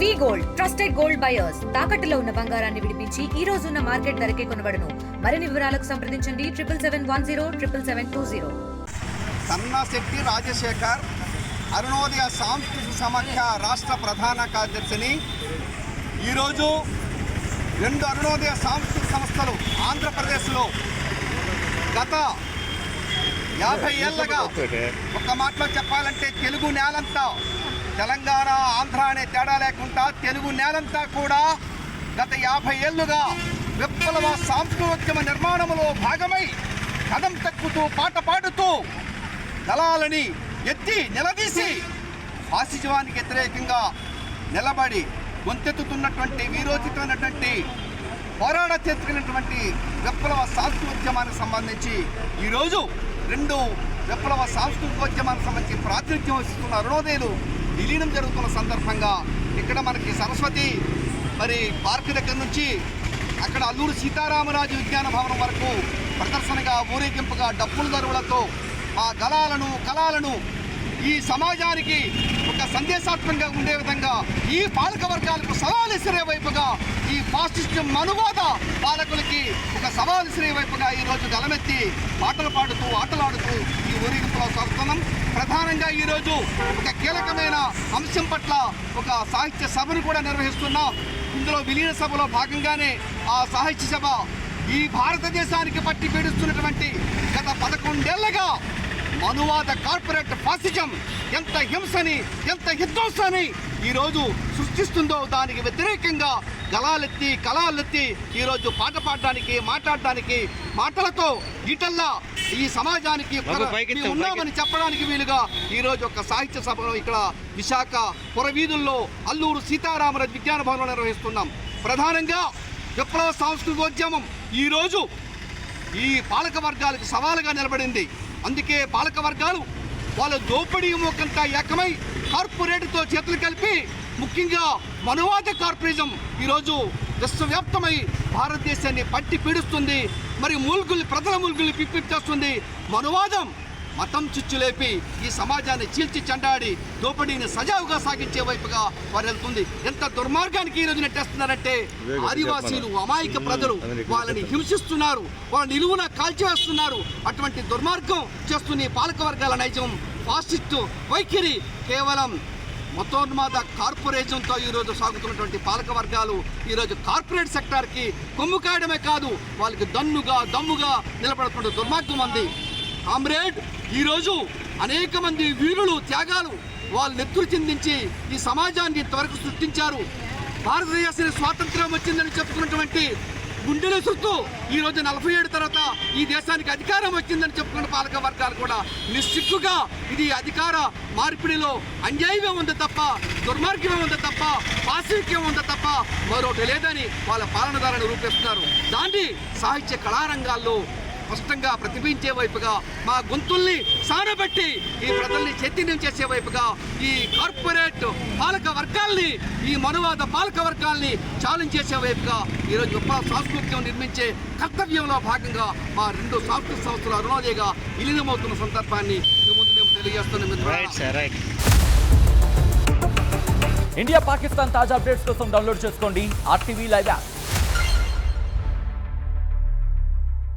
వి gold trusted gold buyers తాకట్టులో ఉన్న బంగారాన్ని విడిపించి ఈ రోజు ఉన్న మార్కెట్ ధరకే కొనబడును. మరిన్ని వివరాలకు సంప్రదించండి 77107720. సన్నాశెట్టి రాజశేఖర్ అరుణోదయ సాంస్కృతిక సమాఖ్య రాష్ట్ర ప్రధాన కార్యదర్శిని. ఈరోజు 2 అరుణోదయ సాంస్కృతిక సంస్థలు ఆంధ్రప్రదేశ్లో గత 50 ఏళ్ళగా ఒక మాటలో చెప్పాలంటే తెలుగు నేలంతా తెలంగాణ ఆంధ్ర అనే తేడా లేకుండా తెలుగు నేలంతా కూడా గత 50 ఏళ్ళుగా విప్లవ సాంస్కృతిక నిర్మాణంలో భాగమై కదం తక్కుతూ పాట పాడుతూ దళాలని ఎత్తి నిలదీసి ఫాసిజానికి వ్యతిరేకంగా నిలబడి గొంతెత్తుతున్నటువంటి వీరోచితమైనటువంటి పోరాట చేతుకున్నటువంటి విప్లవ సాంస్కృతికానికి సంబంధించి ఈరోజు 2 విప్లవ సాంస్కృతికోద్యమానికి సంబంధించి ప్రాతినిధ్యం వహిస్తున్న అరుణోదయులు విలీనం జరుగుతున్న సందర్భంగా ఇక్కడ మనకి సరస్వతి పార్క్ దగ్గర నుంచి అక్కడ అల్లూరు సీతారామరాజు విజ్ఞాన భవనం వరకు ప్రదర్శనగా ఊరేగింపుగా డప్పుల దరువులతో ఆ కళలను ఈ సమాజానికి ఒక సందేశాత్మకంగా ఉండే విధంగా ఈ పాలక వర్గాలకు సవాలు ఇసిరే వైపుగా ఈ ఫాసిస్ట్ మనువాద పాలకులకి ఒక సవాలు ఇసిరే వైపుగా ఈరోజు గలమెత్తి పాటలు పాడుతూ ఆటలాడుతూ ఈ ఊరేగింపులో సాగుతున్నాం. ప్రధానంగా ఈరోజు ఒక కీలకమైన అంశం పట్ల ఒక సాహిత్య సభను కూడా నిర్వహిస్తున్నాం. ఇందులో విలీన సభలో భాగంగానే ఆ సాహిత్య సభ ఈ భారతదేశానికి పట్టి పీడిస్తున్నటువంటి గత 11 ఏళ్లుగా మనువాద కార్పొరేట్ ఫాసిజం ఎంత హింసని ఎంత విధ్వంసాన్ని ఈరోజు సృష్టిస్తుందో దానికి వ్యతిరేకంగా కళాలెత్తి ఈరోజు పాట పాడడానికి మాట్లాడడానికి మాటలతో ఈటల్లా ఈ సమాజానికి ఉన్నామని చెప్పడానికి వీలుగా ఈరోజు ఒక సాహిత్య సభను ఇక్కడ విశాఖ పురవీధుల్లో అల్లూరు సీతారామరాజు విజ్ఞాన భవనంలో నిర్వహిస్తున్నాం. ప్రధానంగా విప్లవ సాంస్కృతికోద్యమం ఈరోజు ఈ పాలక వర్గాలకు సవాలుగా నిలబడింది. అందుకే పాలక వర్గాలు వాళ్ళ దోపిడీ మోకంతా ఏకమై కార్పొరేట్తో చేతులు కలిపి ముఖ్యంగా మనువాద కార్పొరేజం ఈరోజు విశ్వవ్యాప్తమై భారతదేశాన్ని పట్టి పీడిస్తుంది. మరి ప్రజల మూల్గుల్ని పిప్పిచేస్తుంది. మనువాదం మతం చిచ్చులేపి ఈ సమాజాన్ని చీల్చి చెండాడి దోపిడీని సజావుగా సాగించే వైపుగా వారు వెళ్తుంది. ఎంత దుర్మార్గానికి ఈరోజు నెట్టేస్తున్నారంటే ఆదివాసీలు అమాయక ప్రజలు వాళ్ళని హింసిస్తున్నారు, వాళ్ళ నిలువున కాల్చివేస్తున్నారు. అటువంటి దుర్మార్గం చేస్తున్న ఈ పాలక వర్గాల నైజం ఫాసిస్టు వైఖరి కేవలం మతోన్మాద కార్పొరేషన్తో ఈరోజు సాగుతున్నటువంటి పాలక వర్గాలు ఈరోజు కార్పొరేట్ సెక్టార్కి కొమ్ము కాయడమే కాదు వాళ్ళకి దమ్ముగా నిలబడుతున్న దుర్మార్గం ఉంది. కామ్రేడ్ ఈరోజు అనేక మంది వీరులు త్యాగాలు వాళ్ళు నెత్తురు చిందించి ఈ సమాజాన్ని ఇంతవరకు సృష్టించారు. భారతదేశానికి స్వాతంత్ర్యం వచ్చిందని చెప్పుకున్నటువంటి గుండెలు చుట్టూ ఈరోజు 47 తర్వాత ఈ దేశానికి అధికారం వచ్చిందని చెప్పుకున్న పాలక వర్గాలు కూడా నిస్సిగ్గుగా ఇది అధికార మార్పిడిలో అన్యాయమే ఉంది తప్ప దుర్మార్గమే ఉంది తప్ప పాశవిక్యం ఉంది తప్ప మరొకటి లేదని వాళ్ళ పాలనదారులను రూపొస్తున్నారు. దాన్ని సాహిత్య కళారంగాల్లో స్పష్టంగా ప్రతిబింబించే వైపుగా మా గొంతుల్ని సానబెట్టి ఈ ప్రజల్ని చైతన్యం చేసే వైపుగా ఈ కార్పొరేట్ పాలక వర్గాల్ని ఈ మనువాద పాలక వర్గాల్ని ఛాలెంజ్ చేసే వైపుగా ఈరోజు సాంస్కృతికం నిర్మించే కర్తవ్యంలో భాగంగా మా 2 సాంస్కృతిక సంస్థలు అరుణోదయగా విలీనమవుతున్న సందర్భాన్ని ముందు మేము తెలియజేస్తున్నాం. ఇండియా పాకిస్తాన్ తాజా అప్డేట్స్ కోసం డౌన్లోడ్ చేసుకోండి RTV లైవ్ యాప్.